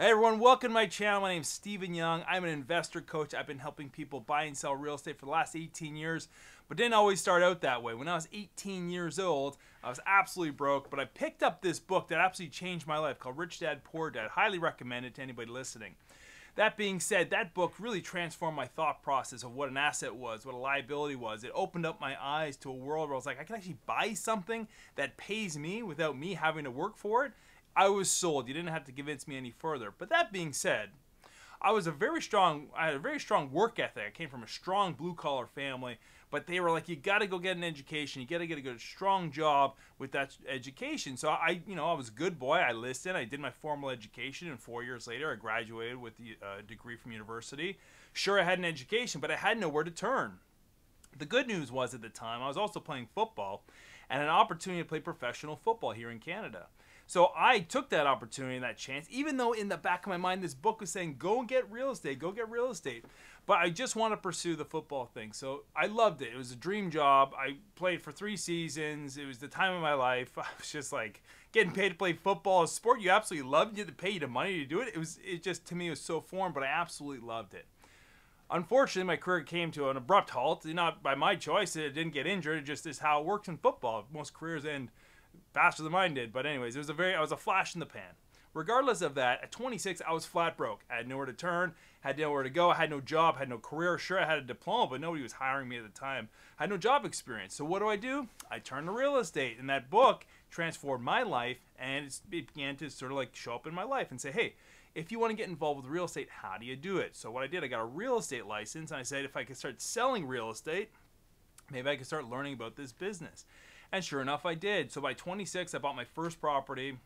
Hey everyone, welcome to my channel. My name is Steven Young. I'm an investor coach. I've been helping people buy and sell real estate for the last 18 years, but didn't always start out that way. When I was 18 years old, I was absolutely broke, but I picked up this book that absolutely changed my life called Rich Dad, Poor Dad. Highly recommend it to anybody listening. That being said, that book really transformed my thought process of what an asset was, what a liability was. It opened up my eyes to a world where I was like, I can actually buy something that pays me without me having to work for it. I was sold. You didn't have to convince me any further. But that being said, I had a very strong work ethic. I came from a strong blue-collar family, but they were like, you got to go get an education. You got to get a good, strong job with that education. So I was a good boy. I listened. I did my formal education, and 4 years later, I graduated with a degree from university. Sure, I had an education, but I had nowhere to turn. The good news was at the time, I was also playing football, and an opportunity to play professional football here in Canada. So I took that opportunity and that chance, even though in the back of my mind this book was saying, go and get real estate, go get real estate. But I just want to pursue the football thing. So I loved it. It was a dream job. I played for 3 seasons. It was the time of my life. I was just like getting paid to play football, a sport you absolutely loved. You had to pay you the money to do it. It just, to me, it was so foreign, but I absolutely loved it. Unfortunately, my career came to an abrupt halt. Not by my choice. It didn't get injured. It just is how it works in football. Most careers end faster than mine did. But anyways, I was a flash in the pan. Regardless of that, at 26, I was flat broke. I had nowhere to turn, had nowhere to go. I had no job, had no career. Sure, I had a diploma, but nobody was hiring me at the time. I had no job experience. So what do? I turned to real estate. And that book transformed my life, and it began to sort of like show up in my life and say, hey, if you want to get involved with real estate, how do you do it? So what I did, I got a real estate license, and I said if I could start selling real estate, maybe I could start learning about this business. And sure enough, I did. So by 26, I bought my first property.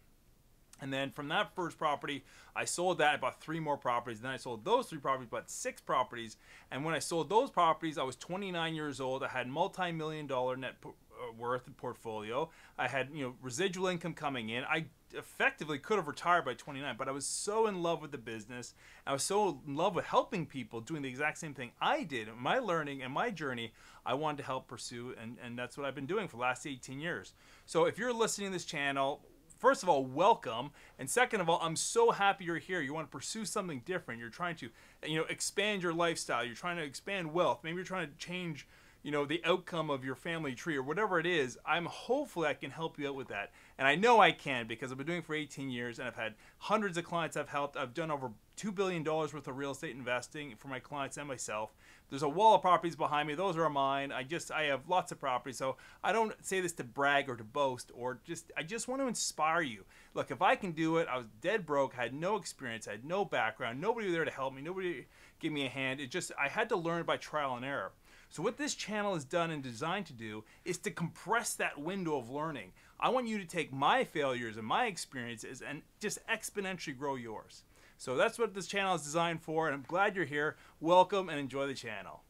And then from that first property, I sold that. I bought 3 more properties. Then I sold those 3 properties, bought 6 properties. And when I sold those properties, I was 29 years old. I had multi-million-dollar net worth portfolio. I had residual income coming in. I effectively could have retired by 29, but I was so in love with the business. I was so in love with helping people doing the exact same thing I did. My learning and my journey, I wanted to help pursue, and that's what I've been doing for the last 18 years. So if you're listening to this channel, first of all, welcome. And second of all, I'm so happy you're here. You want to pursue something different. You're trying to, expand your lifestyle. You're trying to expand wealth. Maybe you're trying to change, the outcome of your family tree or whatever it is. Hopefully I can help you out with that. And I know I can because I've been doing it for 18 years and I've had hundreds of clients I've helped. I've done over $2 billion worth of real estate investing for my clients and myself. There's a wall of properties behind me. Those are mine. I have lots of properties. So I don't say this to brag or to boast I just want to inspire you. Look, if I can do it, I was dead broke, I had no experience, I had no background, nobody was there to help me, nobody gave me a hand. I had to learn by trial and error. So what this channel is done and designed to do is to compress that window of learning. I want you to take my failures and my experiences and just exponentially grow yours. So that's what this channel is designed for, and I'm glad you're here. Welcome and enjoy the channel.